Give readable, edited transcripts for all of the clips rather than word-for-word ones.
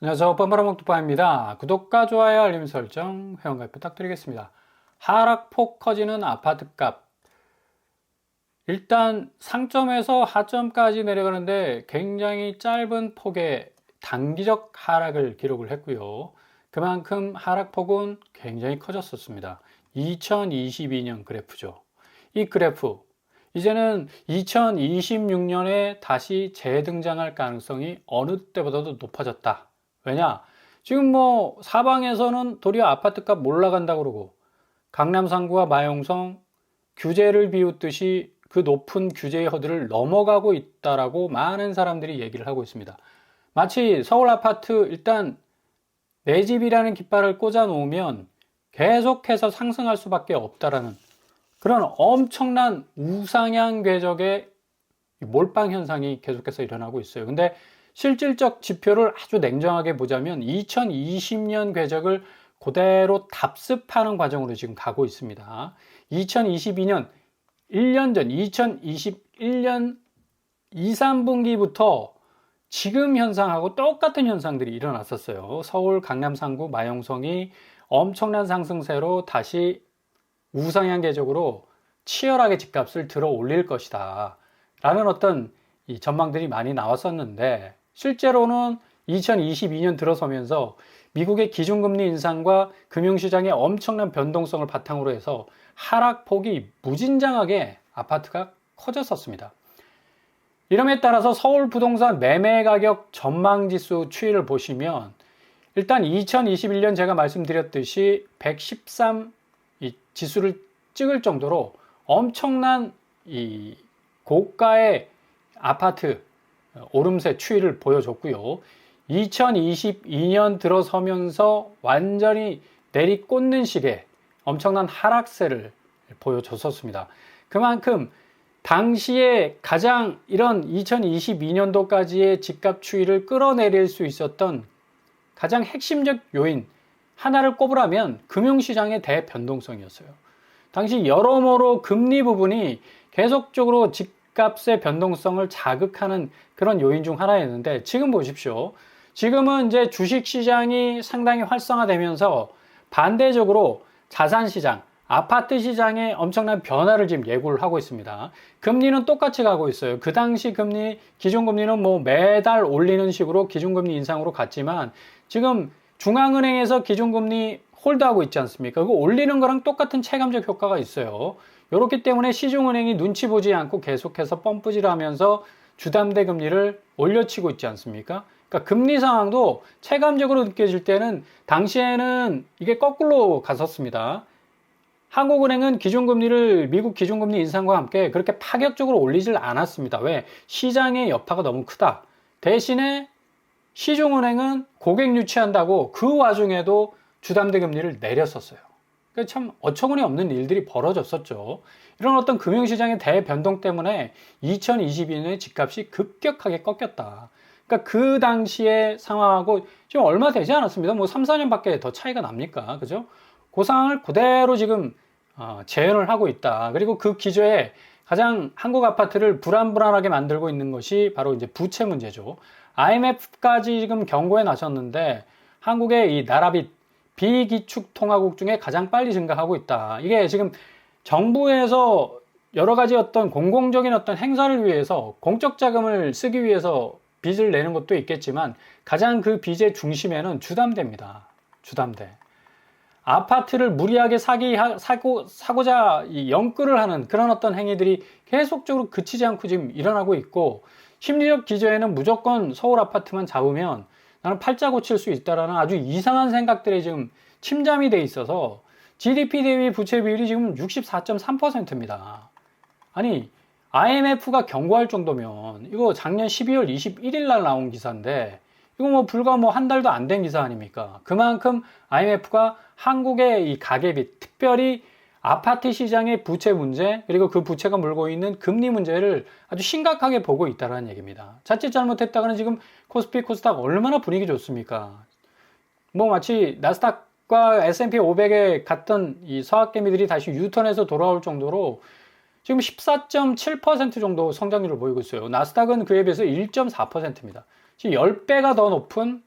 안녕하세요. 뻔뻔한먹두빠입니다. 구독과 좋아요, 알림 설정, 회원가입 부탁드리겠습니다. 하락폭 커지는 아파트값. 일단 상점에서 하점까지 내려가는데 굉장히 짧은 폭의 단기적 하락을 기록을 했고요. 그만큼 하락폭은 굉장히 커졌었습니다. 2022년 그래프죠. 이 그래프 이제는 2026년에 다시 재등장할 가능성이 어느 때보다도 높아졌다. 왜냐? 지금 뭐 사방에서는 도리어 아파트값 올라간다 그러고 강남 상구와 마용성 규제를 비웃듯이 그 높은 규제의 허들을 넘어가고 있다라고 많은 사람들이 얘기를 하고 있습니다. 마치 서울 아파트 일단 내 집이라는 깃발을 꽂아 놓으면 계속해서 상승할 수밖에 없다라는 그런 엄청난 우상향 궤적의 몰빵 현상이 계속해서 일어나고 있어요. 근데 실질적 지표를 아주 냉정하게 보자면 2020년 궤적을 그대로 답습하는 과정으로 지금 가고 있습니다. 2022년 1년 전 2021년 2, 3분기부터 지금 현상하고 똑같은 현상들이 일어났었어요. 서울, 강남 상구, 마용성이 엄청난 상승세로 다시 우상향 궤적으로 치열하게 집값을 들어 올릴 것이다 라는 어떤 이 전망들이 많이 나왔었는데 실제로는 2022년 들어서면서 미국의 기준금리 인상과 금융시장의 엄청난 변동성을 바탕으로 해서 하락폭이 무진장하게 아파트가 커졌었습니다. 이름에 따라서 서울 부동산 매매 가격 전망지수 추이를 보시면 일단 2021년 제가 말씀드렸듯이 113 이 지수를 찍을 정도로 엄청난 이 고가의 아파트 오름세 추이를 보여줬고요. 2022년 들어서면서 완전히 내리꽂는 식의 엄청난 하락세를 보여줬었습니다. 그만큼 당시에 가장 이런 2022년도까지의 집값 추이를 끌어내릴 수 있었던 가장 핵심적 요인 하나를 꼽으라면 금융시장의 대변동성이었어요. 당시 여러모로 금리 부분이 계속적으로 집값의 변동성을 자극하는 그런 요인 중 하나였는데 지금 보십시오. 지금은 이제 주식시장이 상당히 활성화되면서 반대적으로 자산시장, 아파트 시장에 엄청난 변화를 지금 예고를 하고 있습니다. 금리는 똑같이 가고 있어요. 그 당시 금리, 기준금리는 뭐 매달 올리는 식으로 기준금리 인상으로 갔지만 지금 중앙은행에서 기준금리 홀드하고 있지 않습니까? 그 올리는 거랑 똑같은 체감적 효과가 있어요. 이렇기 때문에 시중은행이 눈치 보지 않고 계속해서 펌프질하면서 주담대 금리를 올려치고 있지 않습니까? 그러니까 금리 상황도 체감적으로 느껴질 때는 당시에는 이게 거꾸로 갔었습니다. 한국은행은 기준금리를 미국 기준금리 인상과 함께 그렇게 파격적으로 올리질 않았습니다. 왜? 시장의 여파가 너무 크다. 대신에 시중은행은 고객 유치한다고 그 와중에도 주담대 금리를 내렸었어요. 그러니까 참 어처구니 없는 일들이 벌어졌었죠. 이런 어떤 금융시장의 대변동 때문에 2022년에 집값이 급격하게 꺾였다. 그러니까 그 당시의 상황하고 지금 얼마 되지 않았습니다. 뭐 3, 4년밖에 더 차이가 납니까? 그죠? 그 상황을 그대로 지금 재현을 하고 있다. 그리고 그 기저에 가장 한국 아파트를 불안불안하게 만들고 있는 것이 바로 이제 부채 문제죠. IMF까지 지금 경고에 나섰는데 한국의 이 나라빚 비기축 통화국 중에 가장 빨리 증가하고 있다. 이게 지금 정부에서 여러 가지 어떤 공공적인 어떤 행사를 위해서 공적 자금을 쓰기 위해서 빚을 내는 것도 있겠지만 가장 그 빚의 중심에는 주담대입니다. 주담대. 아파트를 무리하게 사고자 연끌을 하는 그런 어떤 행위들이 계속적으로 그치지 않고 지금 일어나고 있고 심리적 기저에는 무조건 서울 아파트만 잡으면 나는 팔자 고칠 수 있다라는 아주 이상한 생각들에 지금 침잠이 돼 있어서 GDP 대비 부채 비율이 지금 64.3%입니다. 아니 IMF가 경고할 정도면 이거 작년 12월 21일 날 나온 기사인데 이거 뭐 불과 뭐 한 달도 안 된 기사 아닙니까? 그만큼 IMF가 한국의 이 가계빚, 특별히 아파트 시장의 부채 문제, 그리고 그 부채가 물고 있는 금리 문제를 아주 심각하게 보고 있다는 얘기입니다. 자칫 잘못했다가는 지금 코스피, 코스닥 얼마나 분위기 좋습니까? 뭐 마치 나스닥과 S&P 500에 갔던 이 서학개미들이 다시 유턴해서 돌아올 정도로 지금 14.7% 정도 성장률을 보이고 있어요. 나스닥은 그에 비해서 1.4%입니다. 지금 10배가 더 높은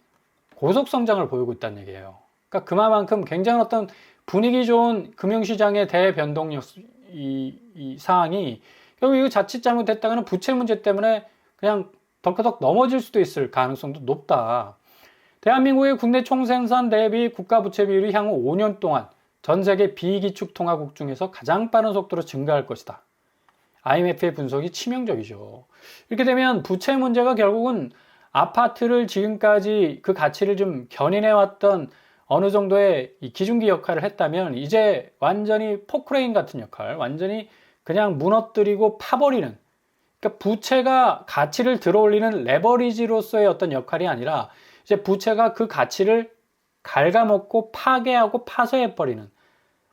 고속 성장을 보이고 있다는 얘기예요. 그러니까 그만큼 굉장히 어떤 분위기 좋은 금융시장의 대변동력 이 사항이 결국 이거 자칫 잘못됐다가는 부채 문제 때문에 그냥 덜커덕 넘어질 수도 있을 가능성도 높다. 대한민국의 국내 총생산 대비 국가 부채 비율이 향후 5년 동안 전 세계 비기축통화국 중에서 가장 빠른 속도로 증가할 것이다. IMF의 분석이 치명적이죠. 이렇게 되면 부채 문제가 결국은 아파트를 지금까지 그 가치를 좀 견인해왔던 어느 정도의 이 기준기 역할을 했다면 이제 완전히 포크레인 같은 역할, 완전히 그냥 무너뜨리고 파버리는, 그러니까 부채가 가치를 들어올리는 레버리지로서의 어떤 역할이 아니라 이제 부채가 그 가치를 갉아먹고 파괴하고 파쇄해버리는,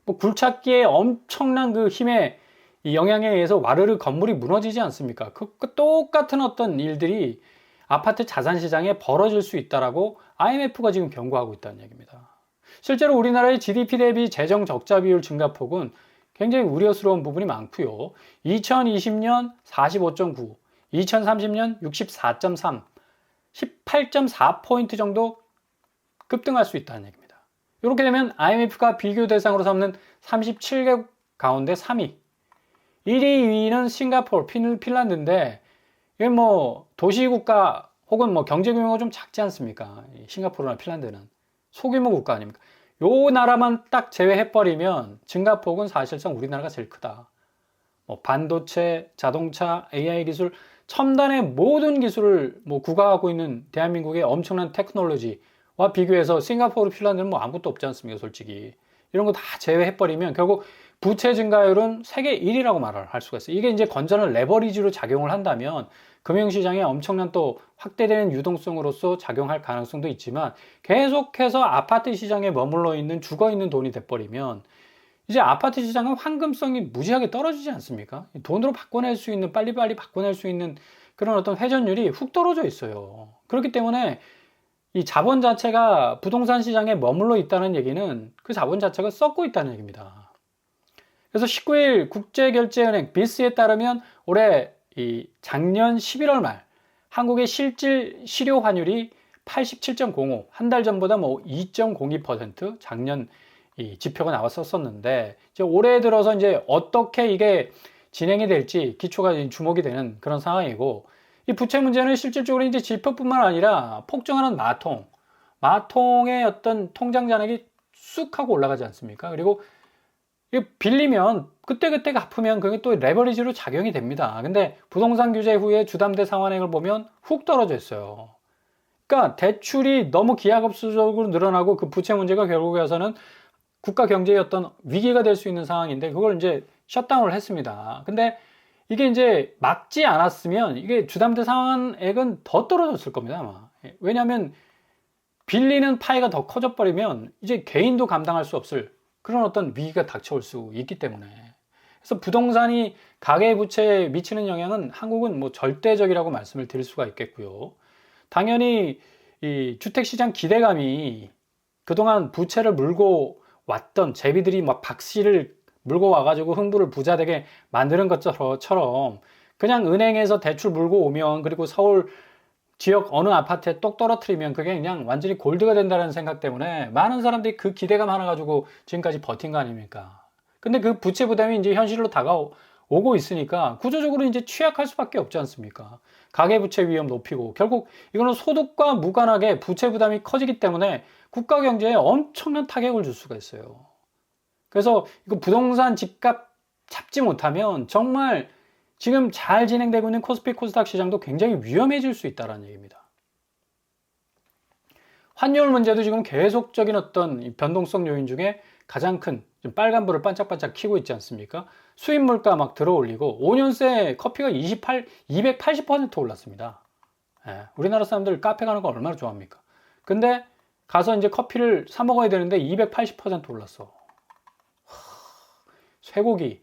뭐 굴착기의 엄청난 그 힘의 이 영향에 의해서 와르르 건물이 무너지지 않습니까? 그 똑같은 어떤 일들이 아파트 자산 시장에 벌어질 수 있다라고 IMF가 지금 경고하고 있다는 얘기입니다. 실제로 우리나라의 GDP 대비 재정 적자 비율 증가폭은 굉장히 우려스러운 부분이 많고요. 2020년 45.9, 2030년 64.3, 18.4포인트 정도 급등할 수 있다는 얘기입니다. 이렇게 되면 IMF가 비교 대상으로 삼는 37개국 가운데 3위, 1위, 2위는 싱가포르, 핀란드인데 이게 뭐 도시국가 혹은 뭐 경제 규모가 좀 작지 않습니까? 싱가포르나 핀란드는 소규모 국가 아닙니까? 요 나라만 딱 제외해버리면 증가폭은 사실상 우리나라가 제일 크다. 뭐 반도체, 자동차, AI 기술, 첨단의 모든 기술을 뭐 구가하고 있는 대한민국의 엄청난 테크놀로지와 비교해서 싱가포르, 핀란드는 뭐 아무것도 없지 않습니까? 솔직히 이런 거 다 제외해버리면 결국 부채 증가율은 세계 1위라고 말을 할 수가 있어요. 이게 이제 건전한 레버리지로 작용을 한다면 금융시장에 엄청난 또 확대되는 유동성으로서 작용할 가능성도 있지만 계속해서 아파트 시장에 머물러 있는 죽어 있는 돈이 돼버리면 이제 아파트 시장은 황금성이 무지하게 떨어지지 않습니까? 돈으로 바꿔낼 수 있는, 빨리빨리 바꿔낼 수 있는 그런 어떤 회전율이 훅 떨어져 있어요. 그렇기 때문에 이 자본 자체가 부동산 시장에 머물러 있다는 얘기는 그 자본 자체가 썩고 있다는 얘기입니다. 그래서 19일 국제결제은행 BIS에 따르면 올해 이 작년 11월 말 한국의 실질 실효 환율이 87.05, 한 달 전보다 뭐 2.02% 작년 이 지표가 나왔었는데 이제 올해 들어서 이제 어떻게 이게 진행이 될지 기초가 주목이 되는 그런 상황이고, 이 부채 문제는 실질적으로 이제 지표뿐만 아니라 폭증하는 마통의 어떤 통장 잔액이 쑥 하고 올라가지 않습니까? 그리고 빌리면 그때그때 갚으면 그게 또 레버리지로 작용이 됩니다. 근데 부동산 규제 후에 주담대 상환액을 보면 훅 떨어져 있어요. 그러니까 대출이 너무 기하급수적으로 늘어나고 그 부채 문제가 결국에 와서는 국가 경제의 어떤 위기가 될 수 있는 상황인데 그걸 이제 셧다운을 했습니다. 근데 이게 이제 막지 않았으면 이게 주담대 상환액은 더 떨어졌을 겁니다, 아마. 왜냐하면 빌리는 파이가 더 커져 버리면 이제 개인도 감당할 수 없을 그런 어떤 위기가 닥쳐올 수 있기 때문에. 그래서 부동산이 가계부채에 미치는 영향은 한국은 뭐 절대적이라고 말씀을 드릴 수가 있겠고요. 당연히 이 주택시장 기대감이 그동안 부채를 물고 왔던 제비들이 막 박씨를 물고 와가지고 흥부를 부자되게 만드는 것처럼 그냥 은행에서 대출 물고 오면, 그리고 서울 지역 어느 아파트에 똑 떨어뜨리면 그게 그냥 완전히 골드가 된다는 생각 때문에 많은 사람들이 그 기대감 하나 가지고 지금까지 버틴 거 아닙니까? 근데 그 부채 부담이 이제 현실로 다가오고 있으니까 구조적으로 이제 취약할 수밖에 없지 않습니까? 가계부채 위험 높이고 결국 이거는 소득과 무관하게 부채 부담이 커지기 때문에 국가 경제에 엄청난 타격을 줄 수가 있어요. 그래서 이거 부동산 집값 잡지 못하면 정말 지금 잘 진행되고 있는 코스피 코스닥 시장도 굉장히 위험해질 수 있다는 얘기입니다. 환율 문제도 지금 계속적인 어떤 변동성 요인 중에 가장 큰 빨간불을 반짝반짝 켜고 있지 않습니까? 수입 물가 막 들어올리고 5년새 커피가 280% 올랐습니다. 예, 우리나라 사람들 카페 가는 거 얼마나 좋아합니까? 근데 가서 이제 커피를 사 먹어야 되는데 280% 올랐어. 쇠고기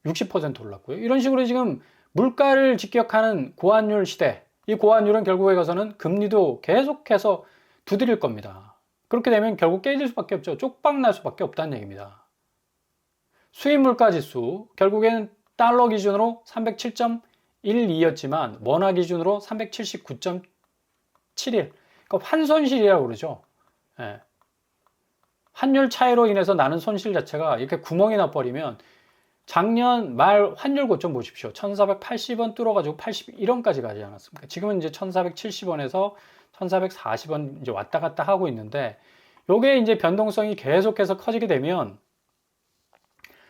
60% 올랐고요. 이런 식으로 지금 물가를 직격하는 고환율 시대, 이 고환율은 결국에 가서는 금리도 계속해서 두드릴 겁니다. 그렇게 되면 결국 깨질 수밖에 없죠. 쪽박 날 수밖에 없다는 얘기입니다. 수입 물가 지수 결국에는 달러 기준으로 307.12였지만 원화 기준으로 379.71, 그러니까 환손실이라고 그러죠. 예. 환율 차이로 인해서 나는 손실 자체가 이렇게 구멍이 나버리면 작년 말 환율 고점 보십시오. 1480원 뚫어가지고 81원까지 가지 않았습니까? 지금은 이제 1470원에서 1440원 이제 왔다 갔다 하고 있는데, 요게 이제 변동성이 계속해서 커지게 되면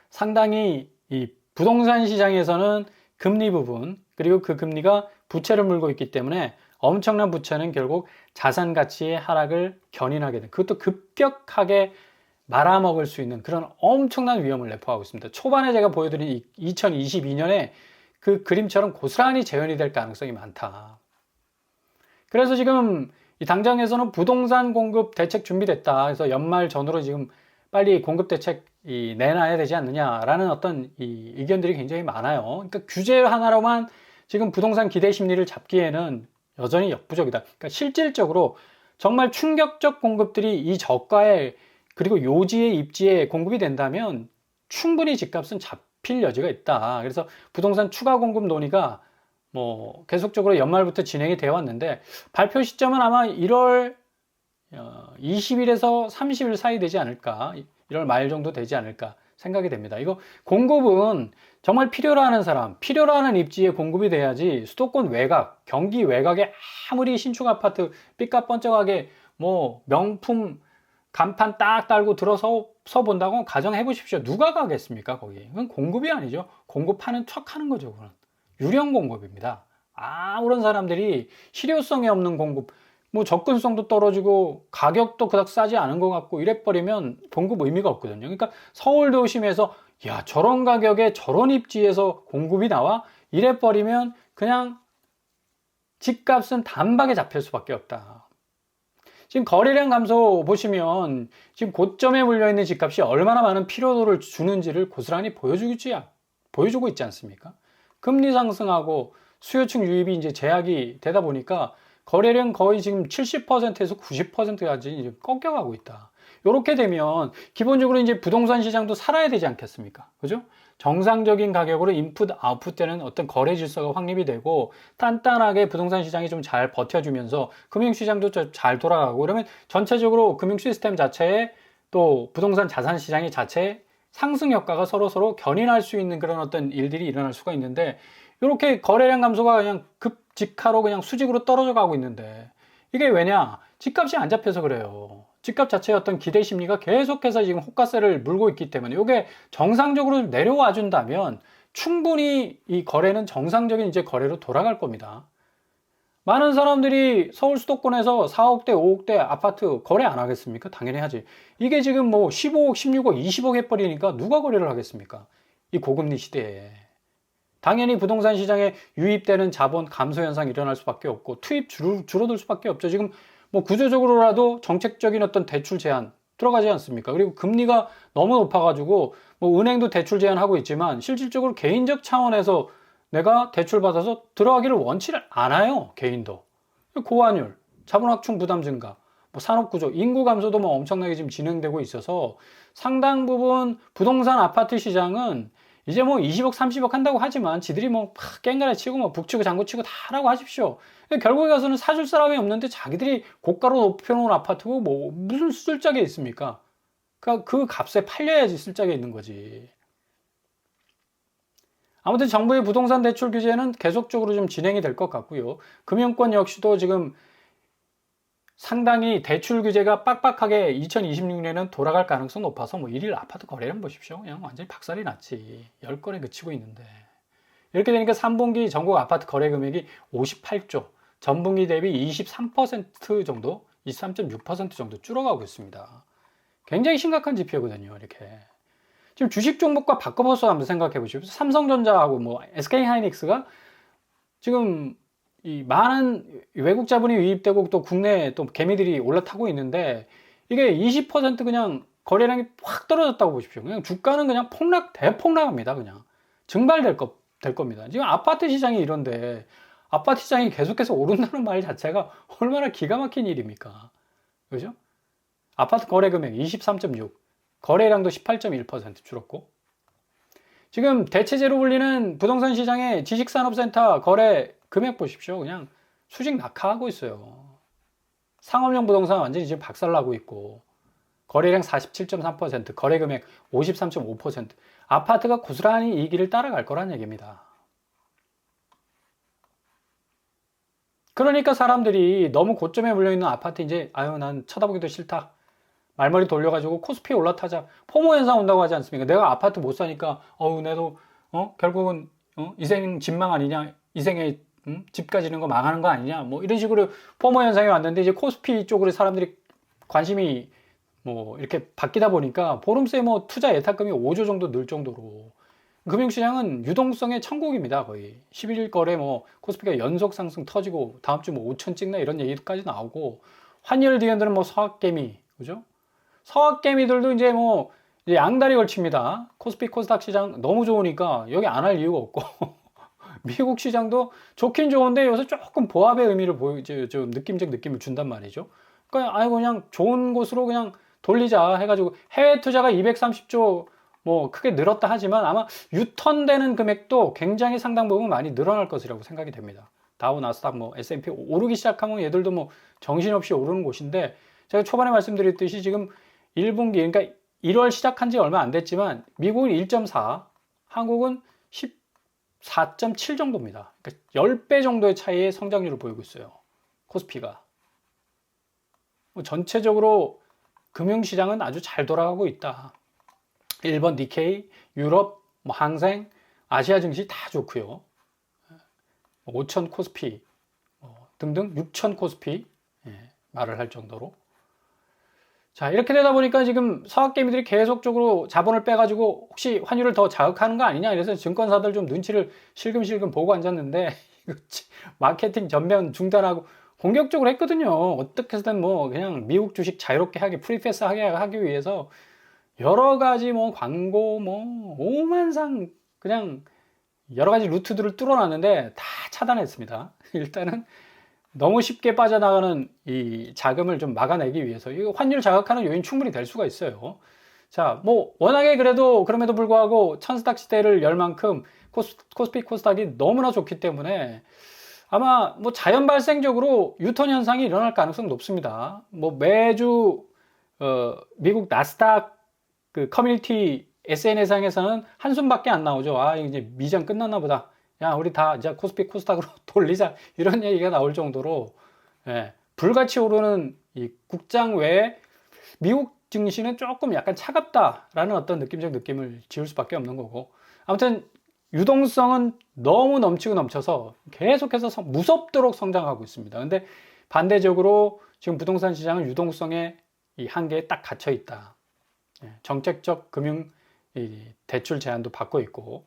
상당히 이 부동산 시장에서는 금리 부분, 그리고 그 금리가 부채를 물고 있기 때문에 엄청난 부채는 결국 자산 가치의 하락을 견인하게 된, 그것도 급격하게 말아먹을 수 있는 그런 엄청난 위험을 내포하고 있습니다. 초반에 제가 보여드린 2022년에 그 그림처럼 고스란히 재현이 될 가능성이 많다. 그래서 지금 이 당장에서는 부동산 공급 대책 준비됐다. 그래서 연말 전후로 지금 빨리 공급 대책 내놔야 되지 않느냐라는 어떤 이 의견들이 굉장히 많아요. 그러니까 규제 하나로만 지금 부동산 기대 심리를 잡기에는 여전히 역부족이다. 그러니까 실질적으로 정말 충격적 공급들이 이 저가에 그리고 요지의 입지에 공급이 된다면 충분히 집값은 잡힐 여지가 있다. 그래서 부동산 추가 공급 논의가 뭐 계속적으로 연말부터 진행이 되어 왔는데, 발표 시점은 아마 1월 20일에서 30일 사이 되지 않을까, 1월 말 정도 되지 않을까 생각이 됩니다. 이거 공급은 정말 필요로 하는 사람, 필요로 하는 입지에 공급이 돼야지, 수도권 외곽, 경기 외곽에 아무리 신축 아파트 삐까뻔쩍하게 뭐 명품 간판 딱 달고 들어서 본다고 가정해 보십시오. 누가 가겠습니까, 거기? 그건 공급이 아니죠. 공급하는 척 하는 거죠, 그건. 유령 공급입니다. 아무런 사람들이 실효성이 없는 공급, 뭐 접근성도 떨어지고 가격도 그닥 싸지 않은 것 같고 이래버리면 공급 의미가 없거든요. 그러니까 서울 도심에서 야, 저런 가격에 저런 입지에서 공급이 나와? 이래버리면 그냥 집값은 단박에 잡힐 수밖에 없다. 지금 거래량 감소 보시면 지금 고점에 물려있는 집값이 얼마나 많은 피로도를 주는지를 고스란히 보여주고 있지 않습니까? 금리 상승하고 수요층 유입이 이제 제약이 되다 보니까 거래량 거의 지금 70%에서 90%까지 이제 꺾여가고 있다. 이렇게 되면 기본적으로 이제 부동산 시장도 살아야 되지 않겠습니까? 그죠? 정상적인 가격으로 인풋, 아웃풋 되는 어떤 거래 질서가 확립이 되고 단단하게 부동산 시장이 좀 잘 버텨주면서 금융시장도 잘 돌아가고, 그러면 전체적으로 금융 시스템 자체에 또 부동산 자산 시장의 자체에 상승 효과가 서로 견인할 수 있는 그런 어떤 일들이 일어날 수가 있는데, 이렇게 거래량 감소가 그냥 급직하로 그냥 수직으로 떨어져 가고 있는데, 이게 왜냐? 집값이 안 잡혀서 그래요. 집값 자체의 어떤 기대 심리가 계속해서 지금 호가세를 물고 있기 때문에, 이게 정상적으로 내려와 준다면 충분히 이 거래는 정상적인 이제 거래로 돌아갈 겁니다. 많은 사람들이 서울 수도권에서 4억대, 5억대 아파트 거래 안 하겠습니까? 당연히 하지. 이게 지금 뭐 15억, 16억, 20억 해버리니까 누가 거래를 하겠습니까? 이 고금리 시대에. 당연히 부동산 시장에 유입되는 자본 감소 현상이 일어날 수밖에 없고 투입 줄어들 수밖에 없죠. 지금 뭐 구조적으로라도 정책적인 어떤 대출 제한 들어가지 않습니까? 그리고 금리가 너무 높아가지고 뭐 은행도 대출 제한하고 있지만 실질적으로 개인적 차원에서 내가 대출 받아서 들어가기를 원치를 않아요. 개인도. 고환율, 자본확충 부담 증가, 뭐 산업구조, 인구 감소도 뭐 엄청나게 지금 진행되고 있어서 상당 부분 부동산 아파트 시장은 이제 뭐 20억, 30억 한다고 하지만 지들이 뭐 깽가리 치고 뭐 북치고 장구치고 다 하라고 하십시오. 결국에 가서는 사줄 사람이 없는데 자기들이 고가로 높여놓은 아파트고 뭐 무슨 술짝에 있습니까? 그러니까 그 값에 팔려야지 술짝에 있는 거지. 아무튼 정부의 부동산 대출 규제는 계속적으로 좀 진행이 될 것 같고요. 금융권 역시도 지금 상당히 대출 규제가 빡빡하게 2026년에는 돌아갈 가능성 높아서 뭐 일일 아파트 거래량 보십시오. 그냥 완전히 박살이 났지. 10건에 그치고 있는데. 이렇게 되니까 3분기 전국 아파트 거래 금액이 58조, 전분기 대비 23% 정도, 23.6% 정도 줄어가고 있습니다. 굉장히 심각한 지표거든요. 이렇게. 지금 주식 종목과 바꿔서 한번 생각해 보십시오. 삼성전자하고 뭐 SK하이닉스가 지금 이 많은 외국 자본이 유입되고 또 국내 또 개미들이 올라타고 있는데 이게 20% 그냥 거래량이 확 떨어졌다고 보십시오. 그냥 주가는 그냥 대폭락합니다. 그냥 증발될 겁니다. 지금 아파트 시장이 이런데 아파트 시장이 계속해서 오른다는 말 자체가 얼마나 기가 막힌 일입니까? 그죠? 아파트 거래 금액 23.6, 거래량도 18.1% 줄었고, 지금 대체제로 불리는 부동산 시장의 지식산업센터 거래 금액 보십시오. 그냥 수직 낙하하고 있어요. 상업용 부동산 완전히 지금 박살나고 있고, 거래량 47.3%, 거래금액 53.5%, 아파트가 고스란히 이 길을 따라갈 거란 얘기입니다. 그러니까 사람들이 너무 고점에 물려있는 아파트 이제 아유 난 쳐다보기도 싫다, 말머리 돌려가지고 코스피에 올라타자, 포모 현상 온다고 하지 않습니까? 내가 아파트 못 사니까 내도 결국은 이생 집망 아니냐, 이생에 집 가지는 거 망하는 거 아니냐, 뭐 이런 식으로 포모 현상이 왔는데, 이제 코스피 쪽으로 사람들이 관심이 뭐 이렇게 바뀌다 보니까 보름새 뭐 투자 예탁금이 5조 정도 늘 정도로, 금융시장은 유동성의 천국입니다. 거의 11일 거래 뭐 코스피가 연속 상승 터지고 다음 주 뭐 5천 찍나 이런 얘기까지 나오고, 환율 뒤흔드는 뭐 서학개미, 그죠? 서학개미들도 이제 뭐 이제 양다리 걸칩니다. 코스피 코스닥 시장 너무 좋으니까 여기 안 할 이유가 없고 미국 시장도 좋긴 좋은데 요새 조금 보합의 의미를 좀 느낌적 느낌을 준단 말이죠. 그러니까 아이고 그냥 좋은 곳으로 그냥 돌리자 해가지고, 해외 투자가 230조 뭐 크게 늘었다 하지만 아마 유턴되는 금액도 굉장히 상당 부분 많이 늘어날 것이라고 생각이 됩니다. 다우, 나스닥, 뭐 S&P 오르기 시작하면 얘들도 뭐 정신없이 오르는 곳인데, 제가 초반에 말씀드렸듯이 지금 1분기, 그러니까 1월 시작한 지 얼마 안 됐지만 미국은 1.4, 한국은 14.7 정도입니다. 그러니까 10배 정도의 차이의 성장률을 보이고 있어요, 코스피가. 전체적으로 금융시장은 아주 잘 돌아가고 있다. 일본 니케이, 유럽, 뭐 항생, 아시아 증시 다 좋고요. 5천 코스피 등등 6천 코스피, 말을 할 정도로. 자, 이렇게 되다 보니까 지금 서학개미들이 계속적으로 자본을 빼가지고 혹시 환율을 더 자극하는 거 아니냐, 이래서 증권사들 좀 눈치를 실금실금 보고 앉았는데 마케팅 전면 중단하고 공격적으로 했거든요. 어떻게 해서든 뭐 그냥 미국 주식 자유롭게 하게, 프리패스 하기 위해서 여러 가지 뭐 광고 뭐 오만상 그냥 여러 가지 루트들을 뚫어놨는데 다 차단했습니다. 일단은 너무 쉽게 빠져나가는 이 자금을 좀 막아내기 위해서, 이거 환율 자극하는 요인 충분히 될 수가 있어요. 자, 뭐 워낙에 그래도 그럼에도 불구하고 천스닥 시대를 열 만큼 코스피 코스닥이 너무나 좋기 때문에 아마 뭐 자연 발생적으로 유턴 현상이 일어날 가능성 높습니다. 뭐 매주 미국 나스닥 그 커뮤니티 SNS상에서는 한숨밖에 안 나오죠. 아, 이제 미장 끝났나 보다. 야, 우리 다 이제 코스피 코스닥으로 돌리자, 이런 얘기가 나올 정도로 불같이 오르는 이 국장 외에 미국 증시는 조금 약간 차갑다라는 어떤 느낌적 느낌을 지울 수밖에 없는 거고, 아무튼 유동성은 너무 넘치고 넘쳐서 계속해서 무섭도록 성장하고 있습니다. 근데 반대적으로 지금 부동산 시장은 유동성의 이 한계에 딱 갇혀 있다. 정책적 금융 대출 제한도 받고 있고,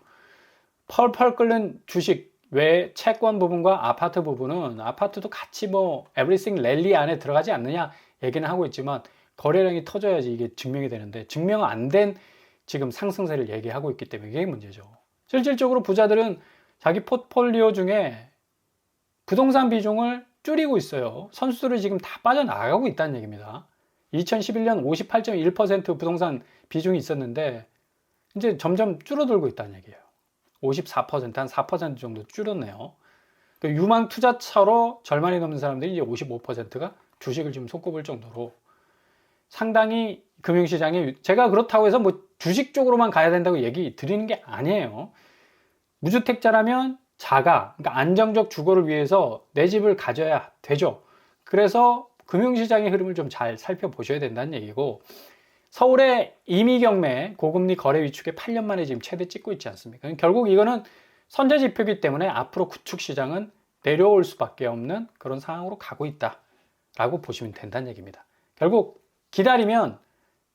펄펄 끓는 주식 외에 채권 부분과 아파트 부분은, 아파트도 같이 뭐 에브리싱 랠리 안에 들어가지 않느냐 얘기는 하고 있지만 거래량이 터져야지 이게 증명이 되는데, 증명 안 된 지금 상승세를 얘기하고 있기 때문에 이게 문제죠. 실질적으로 부자들은 자기 포트폴리오 중에 부동산 비중을 줄이고 있어요. 선수들이 지금 다 빠져나가고 있다는 얘기입니다. 2011년 58.1% 부동산 비중이 있었는데 이제 점점 줄어들고 있다는 얘기예요. 54%, 한 4% 정도 줄었네요. 유망 투자처로 절반이 넘는 사람들이 이제 55%가 주식을 지금 손꼽을 정도로 상당히 금융시장에, 제가 그렇다고 해서 뭐 주식 쪽으로만 가야 된다고 얘기 드리는 게 아니에요. 무주택자라면 그러니까 안정적 주거를 위해서 내 집을 가져야 되죠. 그래서 금융시장의 흐름을 좀 잘 살펴보셔야 된다는 얘기고, 서울의 임의경매 고금리 거래 위축에 8년 만에 지금 최대 찍고 있지 않습니까? 결국 이거는 선제지표이기 때문에 앞으로 구축 시장은 내려올 수밖에 없는 그런 상황으로 가고 있다라고 보시면 된다는 얘기입니다. 결국 기다리면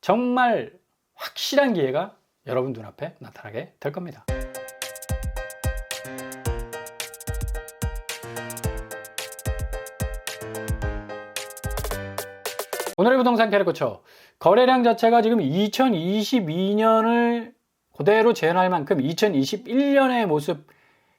정말 확실한 기회가 여러분 눈앞에 나타나게 될 겁니다. 오늘의 부동산 캐릭터처, 거래량 자체가 지금 2022년을 그대로 재현할 만큼 2021년의 모습,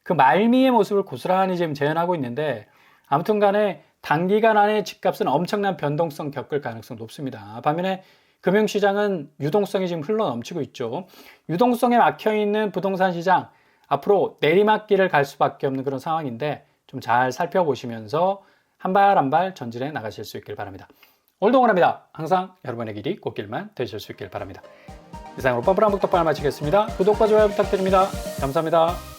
그 말미의 모습을 고스란히 지금 재현하고 있는데, 아무튼 간에 단기간 안에 집값은 엄청난 변동성 겪을 가능성이 높습니다. 반면에 금융시장은 유동성이 지금 흘러 넘치고 있죠. 유동성에 막혀있는 부동산 시장, 앞으로 내리막길을 갈 수밖에 없는 그런 상황인데 좀 잘 살펴보시면서 한 발 한 발 전진해 나가실 수 있길 바랍니다. 오늘도 응원합니다. 항상 여러분의 길이 꽃길만 되실 수 있길 바랍니다. 이상으로 뻔뻔한 북덕방을 마치겠습니다. 구독과 좋아요 부탁드립니다. 감사합니다.